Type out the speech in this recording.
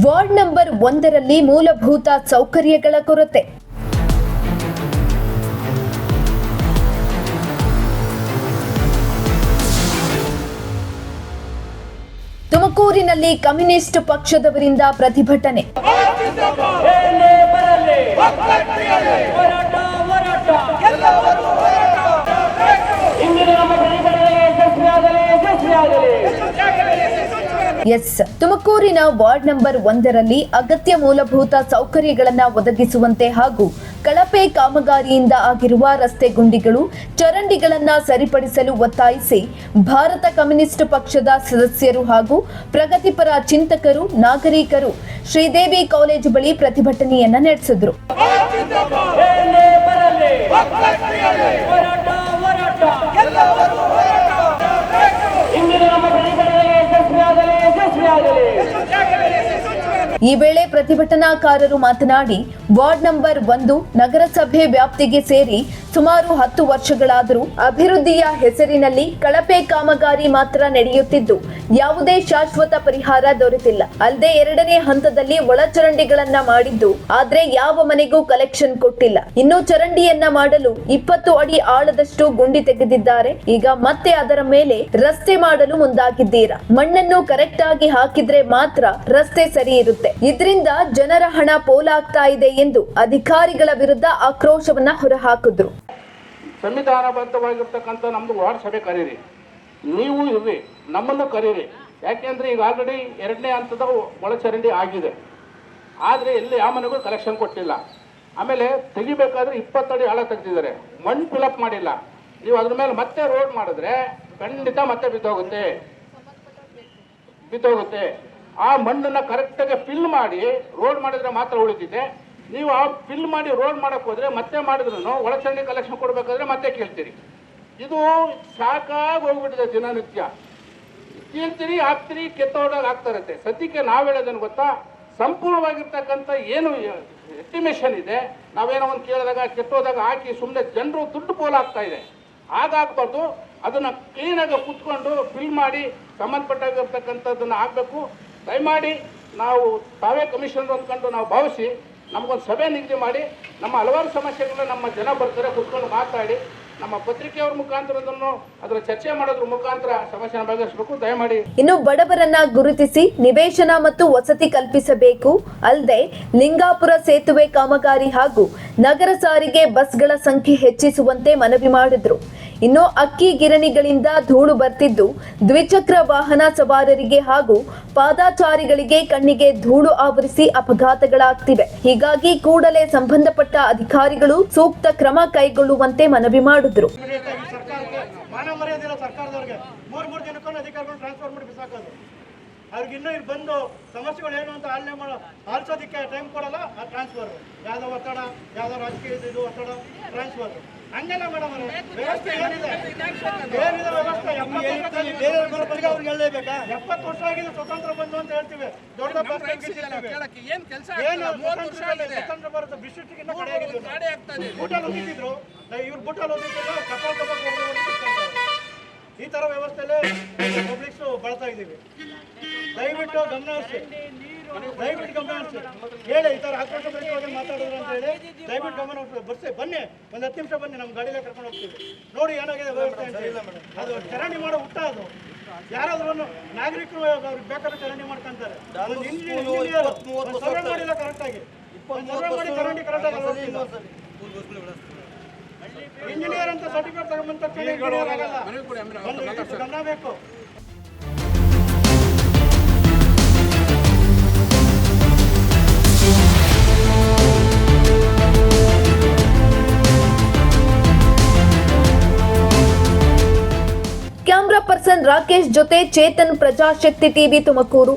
Ward number 1ರಲ್ಲಿ ಮೂಲಭೂತ ಸೌಕರ್ಯಗಳ ಕೊರತೆ. ತುಮಕೂರಿನಲ್ಲಿ ಕಮ್ಯುನಿಸ್ಟ್ ಪಕ್ಷದವರಿಂದ ಪ್ರತಿಭಟನೆ. ತುಮಕೂರಿನ ವಾರ್ಡ್ ನಂಬರ್ 1ರಲ್ಲಿ ಅಗತ್ಯ ಮೂಲಭೂತ ಸೌಕರ್ಯಗಳನ್ನು ಒದಗಿಸುವಂತೆ ಹಾಗೂ ಕಳಪೆ ಕಾಮಗಾರಿಯಿಂದ ಆಗಿರುವ ರಸ್ತೆ ಗುಂಡಿಗಳು, ಚರಂಡಿಗಳನ್ನು ಸರಿಪಡಿಸಲು ಒತ್ತಾಯಿಸಿ ಭಾರತ ಕಮ್ಯುನಿಸ್ಟ್ ಪಕ್ಷದ ಸದಸ್ಯರು ಹಾಗೂ ಪ್ರಗತಿಪರ ಚಿಂತಕರು, ನಾಗರಿಕರು ಶ್ರೀದೇವಿ ಕಾಲೇಜು ಬಳಿ ಪ್ರತಿಭಟನೆಯನ್ನ ನಡೆಸಿದ್ರು. ಈ ವೇಳೆ ಪ್ರತಿಭಟನಾಕಾರರು ಮಾತನಾಡಿ, ವಾರ್ಡ್ ನಂಬರ್ 1 ನಗರಸಭೆ ವ್ಯಾಪ್ತಿಗೆ ಸೇರಿ ಸುಮಾರು 10 ವರ್ಷಗಳಾದರೂ ಅಭಿವೃದ್ಧಿಯ ಹೆಸರಿನಲ್ಲಿ ಕಳಪೆ ಕಾಮಗಾರಿ ಮಾತ್ರ ನಡೆಯುತ್ತಿದ್ದು ಯಾವುದೇ ಶಾಶ್ವತ ಪರಿಹಾರ ದೊರೆತಿಲ್ಲ. ಅಲ್ಲದೆ 2ನೇ ಹಂತದಲ್ಲಿ ಒಳಚರಂಡಿಗಳನ್ನ ಮಾಡಿದ್ದು ಆದ್ರೆ ಯಾವ ಮನೆಗೂ ಕಲೆಕ್ಷನ್ ಕೊಟ್ಟಿಲ್ಲ. ಇನ್ನು ಚರಂಡಿಯನ್ನ ಮಾಡಲು 20 ಅಡಿ ಆಳದಷ್ಟು ಗುಂಡಿ ತೆಗೆದಿದ್ದಾರೆ. ಈಗ ಮತ್ತೆ ಅದರ ಮೇಲೆ ರಸ್ತೆ ಮಾಡಲು ಮುಂದಾಗಿದ್ದೀರಾ. ಮಣ್ಣನ್ನು ಕರೆಕ್ಟ್ ಆಗಿ ಹಾಕಿದ್ರೆ ಮಾತ್ರ ರಸ್ತೆ ಸರಿ ಇರುತ್ತೆ. ಇದರಿಂದ ಜನರ ಹಣ ಪೋಲಾಗ್ತಾ ಇದೆ ಎಂದು ಅಧಿಕಾರಿಗಳ ವಿರುದ್ಧ ಆಕ್ರೋಶವನ್ನ ಹೊರಹಾಕಿದ್ರು. ಸಂವಿಧಾನಬದ್ಧವಾಗಿರ್ತಕ್ಕಂಥ ನಮ್ದು ವಾರ್ಡ್ ಸಭೆ ಕರೀರಿ, ನೀವು ಇರ್ರಿ, ನಮ್ಮನ್ನು ಕರೀರಿ. ಯಾಕೆಂದ್ರೆ ಈಗ ಆಲ್ರೆಡಿ 2ನೇ ಹಂತದ ಒಳಚರಂಡಿ ಆಗಿದೆ, ಆದರೆ ಎಲ್ಲಿ ಯಾವ ಮನೆಗೂ ಕಲೆಕ್ಷನ್ ಕೊಟ್ಟಿಲ್ಲ. ಆಮೇಲೆ ತೆಗಿಬೇಕಾದ್ರೆ 20 ಅಡಿ ಆಳ ತೆಗೆದಿದ್ದಾರೆ, ಮಣ್ಣು ಫಿಲಪ್ ಮಾಡಿಲ್ಲ. ನೀವು ಅದ್ರ ಮೇಲೆ ಮತ್ತೆ ರೋಡ್ ಮಾಡಿದ್ರೆ ಖಂಡಿತ ಮತ್ತೆ ಬಿದ್ದೋಗುತ್ತೆ. ಆ ಮಣ್ಣನ್ನು ಕರೆಕ್ಟಾಗಿ ಫಿಲ್ ಮಾಡಿ ರೋಡ್ ಮಾಡಿದ್ರೆ ಮಾತ್ರ ಉಳಿದಿದೆ. ನೀವು ಆ ಫಿಲ್ ಮಾಡಿ ರೋಡ್ ಮಾಡಕ್ಕೆ ಹೋದ್ರೆ ಮತ್ತೆ ಮಾಡಿದ್ರು ಒಳಚರಂಡಿ ಕಲೆಕ್ಷನ್ ಕೊಡಬೇಕಾದ್ರೆ ಮತ್ತೆ ಕೇಳ್ತೀರಿ. ಇದು ಸಾಕಾಗಿ ಹೋಗ್ಬಿಟ್ಟಿದೆ. ದಿನನಿತ್ಯ ಕೇಳ್ತೀರಿ, ಹಾಕ್ತೀರಿ, ಕೆತ್ತೋದಾಗ ಆಗ್ತಾ ಇರುತ್ತೆ. ಸದ್ಯಕ್ಕೆ ನಾವು ಹೇಳೋದನ್ನು ಗೊತ್ತಾ, ಸಂಪೂರ್ಣವಾಗಿರ್ತಕ್ಕಂಥ ಏನು ಎಸ್ಟಿಮೇಷನ್ ಇದೆ, ನಾವೇನೋ ಒಂದು ಕೇಳಿದಾಗ ಕೆತ್ತೋದಾಗ ಹಾಕಿ ಸುಮ್ಮನೆ ಜನರು ದುಡ್ಡು ಪೋಲಾಗ್ತಾ ಇದೆ. ಹಾಗಾಗಬಾರ್ದು. ಅದನ್ನು ಕ್ಲೀನಾಗಿ ಕುತ್ಕೊಂಡು ಫಿಲ್ ಮಾಡಿ ಸಂಬಂಧಪಟ್ಟಾಗಿರ್ತಕ್ಕಂಥದ್ದನ್ನು ಆಗಬೇಕು. ದಯಮಾಡಿ ನಾವು ತಾವೇ ಕಮಿಷನರ್ ಅಂದ್ಕೊಂಡು ನಾವು ಭಾವಿಸಿ ನಮಗೊಂದು ಸಭೆ ನಿಗದಿ ಮಾಡಿ, ನಮ್ಮ ಹಲವಾರು ಸಮಸ್ಯೆಗಳನ್ನ ನಮ್ಮ ಜನ ಬರ್ತಾರೆ ಕುತ್ಕೊಂಡು ಮಾತಾಡಿ, ನಮ್ಮ ಪತ್ರಿಕೆಯವ್ರ ಮುಖಾಂತರ ಅದರ ಚರ್ಚೆ ಮಾಡೋದ್ರ ಮುಖಾಂತರ ಸಮಸ್ಯೆನ ಬಗೆಹರಿಸಬೇಕು. ದಯಮಾಡಿ ಇನ್ನು ಬಡವರನ್ನ ಗುರುತಿಸಿ ನಿವೇಶನ ಮತ್ತು ವಸತಿ ಕಲ್ಪಿಸಬೇಕು. ಅಲ್ಲದೆ ಲಿಂಗಾಪುರ ಸೇತುವೆ ಕಾಮಗಾರಿ ಹಾಗೂ ನಗರ ಸಾರಿಗೆ ಬಸ್ಗಳ ಸಂಖ್ಯೆ ಹೆಚ್ಚಿಸುವಂತೆ ಮನವಿ ಮಾಡಿದ್ರು. ಇನ್ನು ಅಕ್ಕಿ ಗಿರಣಿಗಳಿಂದ ಧೂಳು ಬರ್ತಿದ್ದು ದ್ವಿಚಕ್ರ ವಾಹನ ಸವಾರರಿಗೆ ಹಾಗೂ ಪಾದಾಚಾರಿಗಳಿಗೆ ಕಣ್ಣಿಗೆ ಧೂಳು ಆವರಿಸಿ ಅಪಘಾತಗಳಾಗ್ತಿವೆ. ಹೀಗಾಗಿ ಕೂಡಲೇ ಸಂಬಂಧಪಟ್ಟ ಅಧಿಕಾರಿಗಳು ಸೂಕ್ತ ಕ್ರಮ ಕೈಗೊಳ್ಳುವಂತೆ ಮನವಿ ಮಾಡಿದ್ರು. ಅವ್ರಿಗೆ ಇನ್ನೂ ಇಲ್ಲಿ ಬಂದು ಸಮಸ್ಯೆಗಳು ಏನು ಅಂತ ಆಲಿಸೋದಕ್ಕೆ ಟೈಮ್ ಕೊಡಲ್ಲ. ಆ ಟ್ರಾನ್ಸ್ಫರ್ ಯಾವುದೋ ಒತ್ತಡ, ಯಾವುದೋ ರಾಜಕೀಯ ಇದು ಒತ್ತಡ, ಟ್ರಾನ್ಸ್ಫರ್ ಹಂಗೆಲ್ಲ ಮೇಡಮ್. ವ್ಯವಸ್ಥೆ ಏನಿದೆ ವ್ಯವಸ್ಥೆ 70 ಅವ್ರಿಗೆ ಹೇಳಲೇಬೇಕಾ? 70 ವರ್ಷ ಆಗಿದೆ ಸ್ವತಂತ್ರ ಬಂದು ಅಂತ ಹೇಳ್ತೀವಿ. ದೊಡ್ಡ ಸ್ವತಂತ್ರ ಭಾರತ ಬ್ರಿಟಿಷ್ಗಿನ್ನ ಕಡೆ ಆಗಿದ್ರು. ಬುಟ್ಟಲ್ಲಿ ಹೋಗಿದ್ರು ಇವ್ರು, ಬುಟ್ಟಲ್ಲಿ ಹೋಗಿದ್ರು ಕಪಾಲ್ ಈ ತರ ವ್ಯವಸ್ಥೆಯಲ್ಲೇ ಪಬ್ಲಿಕ್ಸ್ ಬಳಸ್ತಾ ಇದ್ದೀವಿ. ದಯವಿಟ್ಟು ಗಮನಿಸಿ, ಹೇಳಿ ಈ ತರ ಆಕ್ರೋಶ ಬಗ್ಗೆ ಮಾತಾಡಿದ್ರು ಅಂತ ಹೇಳಿ ದಯವಿಟ್ಟು ಗಮನ ಬನ್ನಿ. ಒಂದು 10 ನಿಮಿಷ ಬನ್ನಿ, ನಮ್ಮ ಗಾಡಿಯಲ್ಲೇ ಕರ್ಕೊಂಡು ಹೋಗ್ತೀವಿ. ನೋಡಿ ಏನಾಗಿದೆ ವ್ಯವಸ್ಥೆ ಅಂತ ಹೇಳಿ. ಅದು ಚರಂಡಿ ಮಾಡೋ ಹುಟ್ಟ, ಅದು ಯಾರಾದ್ರೂ ನಾಗರಿಕರು ಅವ್ರಿಗೆ ಬೇಕಾದ್ರೆ ಚರಂಡಿ ಮಾಡ್ಕೊಂತಾರೆ. ಸರ್ವೆ ಮಾಡಿಲ್ಲ ಕರೆಕ್ಟಾಗಿ, ಚರಂಡಿ ಕರೆಕ್ಟಾಗಿ ಇಂಜಿನಿಯರ್ ಅಂತ ಸರ್ಟಿಫಿಕೇಟ್ ತಗೊಂಡ್ ಗಮನ ಬೇಕು. ಕ್ಯಾಮ್ರಾ ಪರ್ಸನ್ ರಾಕೇಶ್ ಜೊತೆ ಚೇತನ್, ಪ್ರಜಾಶಕ್ತಿ ಟಿವಿ, ತುಮಕೂರು.